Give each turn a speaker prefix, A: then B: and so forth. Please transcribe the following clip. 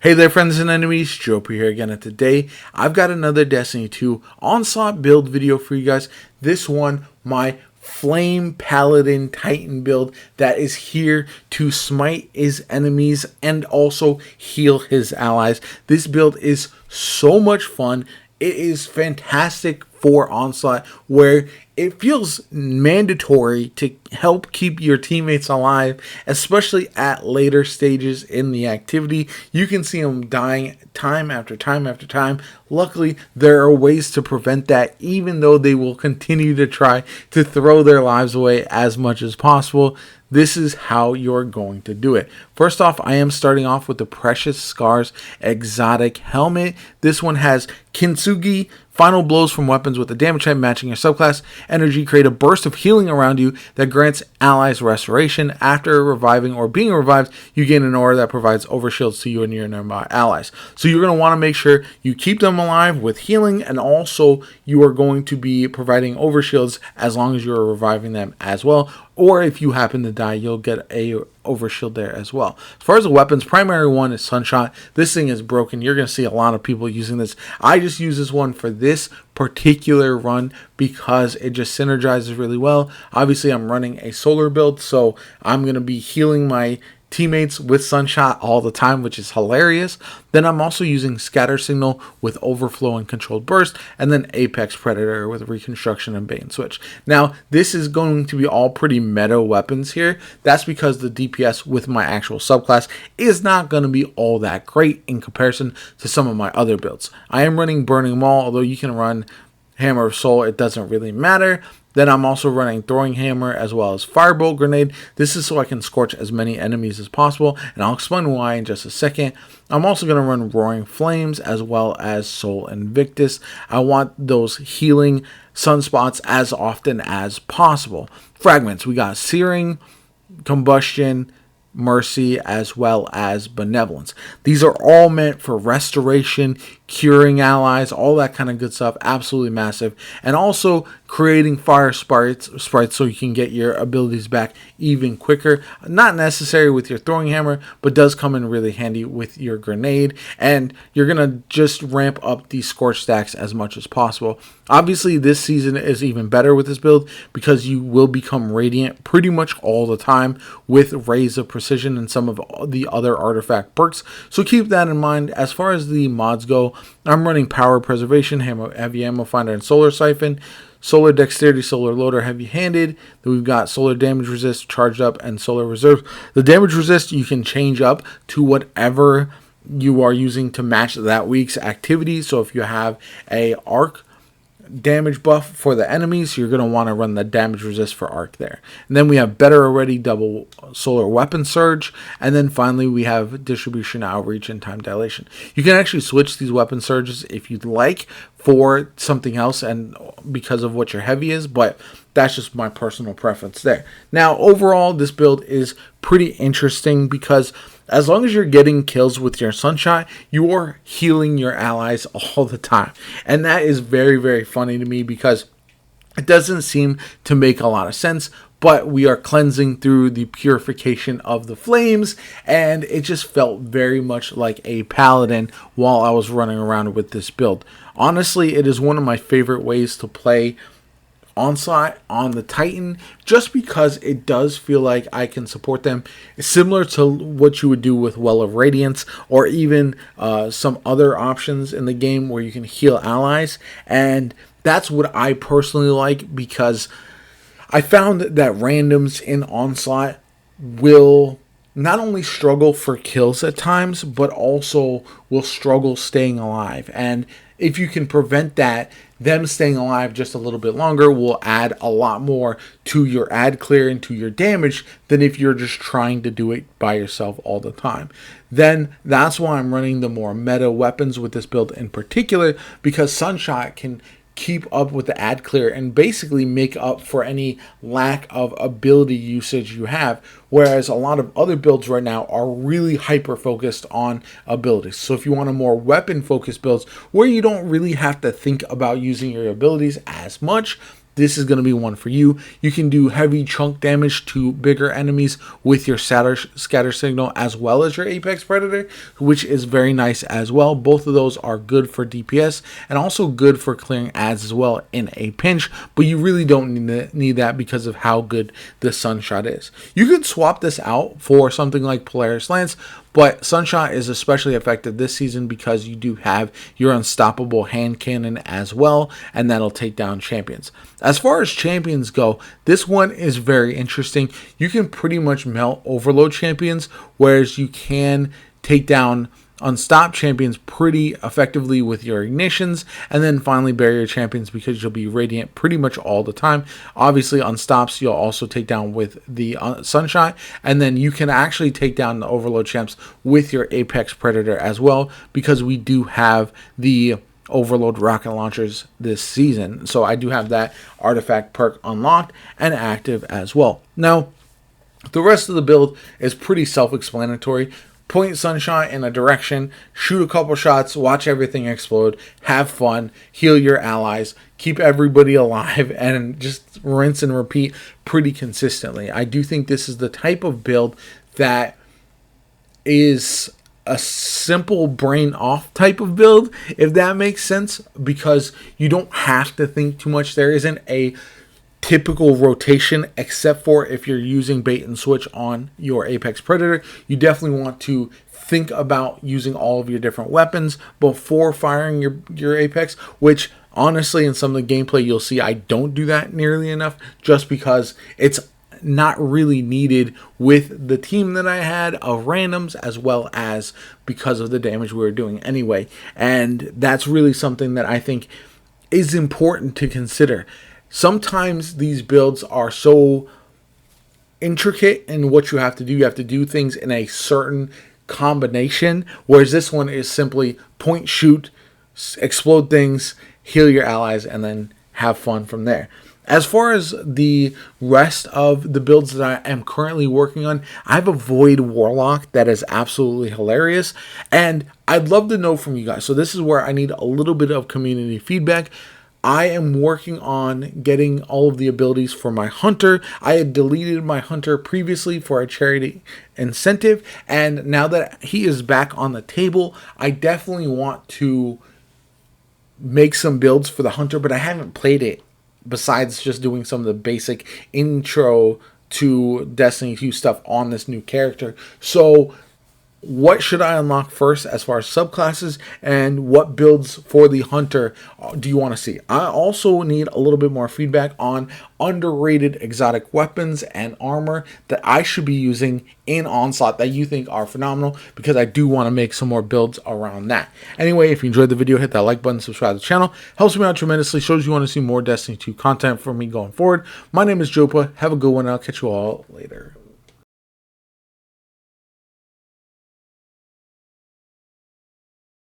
A: Hey there friends and enemies, JoPa here again, and today I've got another Destiny 2 Onslaught build video for you guys. This one, my Flame Paladin Titan build that is here to smite his enemies and also heal his allies. This build is so much fun. It is fantastic for Onslaught, where it feels mandatory to help keep your teammates alive, especially at later stages in the activity. You can see them dying time after time after time. Luckily, there are ways to prevent that, even though they will continue to try to throw their lives away as much as possible. This is how you're going to do it. First off, I am starting off with the Precious Scars exotic helmet. This one has Kintsugi. Final blows from weapons with a damage type matching your subclass energy create a burst of healing around you that grants allies restoration. After reviving or being revived, you gain an aura that provides overshields to you and your nearby allies. So you're going to want to make sure you keep them alive with healing, and also you are going to be providing overshields as long as you're reviving them as well. Or if you happen to die, you'll get a overshield there as well. As far as the weapons, primary one is Sunshot. This thing is broken. You're going to see a lot of people using this. I just use this one for this particular run because it just synergizes really well. Obviously, I'm running a solar build, so I'm going to be healing my teammates with Sunshot all the time, which is hilarious. Then I'm also using Scatter Signal with Overflow and Controlled Burst, and then Apex Predator with Reconstruction and Bait and Switch. Now, this is going to be all pretty meta weapons here. That's because the DPS with my actual subclass is not going to be all that great in comparison to some of my other builds. I am running Burning Maul, although you can run Hammer of Soul, it doesn't really matter. Then I'm also running Throwing Hammer as well as Firebolt Grenade. This is so I can scorch as many enemies as possible, and I'll explain why in just a second. I'm also going to run Roaring Flames as well as Soul Invictus. I want those healing sunspots as often as possible. Fragments, we got Searing, Combustion, Mercy, as well as Benevolence. These are all meant for restoration, curing allies, all that kind of good stuff. Absolutely massive. And also creating fire sprites so you can get your abilities back even quicker. Not necessary with your Throwing Hammer, but does come in really handy with your grenade. And you're going to just ramp up these Scorch stacks as much as possible. Obviously, this season is even better with this build because you will become Radiant pretty much all the time with Rays of Precision and some of the other artifact perks. So keep that in mind. As far as the mods go, I'm running Power Preservation, Heavy Ammo Finder, and Solar Siphon. Solar Dexterity, Solar Loader, Heavy-Handed. Then we've got Solar Damage Resist, Charged Up, and Solar Reserve. The Damage Resist you can change up to whatever you are using to match that week's activity. So if you have a arc damage buff for the enemies, you're going to want to run the damage resist for arc there. And then we have Better Already, double solar weapon surge, and then finally we have distribution, outreach, and time dilation. You can actually switch these weapon surges if you'd like for something else and because of what your heavy is, but that's just my personal preference there. Now overall, this build is pretty interesting because as long as you're getting kills with your Sunshot, you are healing your allies all the time. And that is very, very funny to me because it doesn't seem to make a lot of sense, but we are cleansing through the purification of the flames, and it just felt very much like a Paladin while I was running around with this build. Honestly, it is one of my favorite ways to play Onslaught on the Titan, just because it does feel like I can support them. It's similar to what you would do with Well of Radiance or even some other options in the game where you can heal allies, and that's what I personally like because I found that randoms in Onslaught will not only struggle for kills at times, but also will struggle staying alive. And if you can prevent that, them staying alive just a little bit longer will add a lot more to your ad clear and to your damage than if you're just trying to do it by yourself all the time. Then that's why I'm running the more meta weapons with this build in particular, because Sunshot can keep up with the ad clear and basically make up for any lack of ability usage you have, whereas a lot of other builds right now are really hyper focused on abilities. So if you want a more weapon focused builds where you don't really have to think about using your abilities as much, this is going to be one for you. You can do heavy chunk damage to bigger enemies with your scatter signal as well as your Apex Predator, which is very nice as well. Both of those are good for DPS and also good for clearing ads as well in a pinch, but you really don't need that because of how good the Sunshot is. You could swap this out for something like Polaris Lance, but Sunshot is especially effective this season because you do have your unstoppable hand cannon as well, and that'll take down champions. As far as champions go, this one is very interesting. You can pretty much melt overload champions, whereas you can take down unstopped champions pretty effectively with your ignitions, and then finally barrier champions because you'll be radiant pretty much all the time. Obviously unstops you'll also take down with the Sunshot, and then you can actually take down the overload champs with your Apex Predator as well, because we do have the overload rocket launchers this season. So I do have that artifact perk unlocked and active as well. Now the rest of the build is pretty self-explanatory. Point Sunshot in a direction, shoot a couple shots, watch everything explode, have fun, heal your allies, keep everybody alive, and just rinse and repeat pretty consistently. I do think this is the type of build that is a simple brain off type of build, if that makes sense, because you don't have to think too much. There isn't a typical rotation, except for if you're using bait and switch on your Apex Predator. You definitely want to think about using all of your different weapons before firing your Apex, which honestly in some of the gameplay you'll see I don't do that nearly enough, just because it's not really needed with the team that I had of randoms, as well as because of the damage we were doing anyway. And that's really something that I think is important to consider. Sometimes these builds are so intricate in what you have to do. You have to do things in a certain combination, whereas this one is simply point, shoot, explode things, heal your allies, and then have fun from there. As far as the rest of the builds that I am currently working on, I have a Void Warlock that is absolutely hilarious, and I'd love to know from you guys. So this is where I need a little bit of community feedback. I am working on getting all of the abilities for my Hunter. I had deleted my Hunter previously for a charity incentive, and now that he is back on the table, I definitely want to make some builds for the Hunter, but I haven't played it besides just doing some of the basic intro to Destiny 2 stuff on this new character. So what should I unlock first as far as subclasses, and what builds for the Hunter do you want to see? I also need a little bit more feedback on underrated exotic weapons and armor that I should be using in Onslaught that you think are phenomenal, because I do want to make some more builds around that. Anyway, if you enjoyed the video, hit that like button, subscribe to the channel. Helps me out tremendously, shows you want to see more Destiny 2 content from me going forward. My name is JoPa. Have a good one. I'll catch you all later.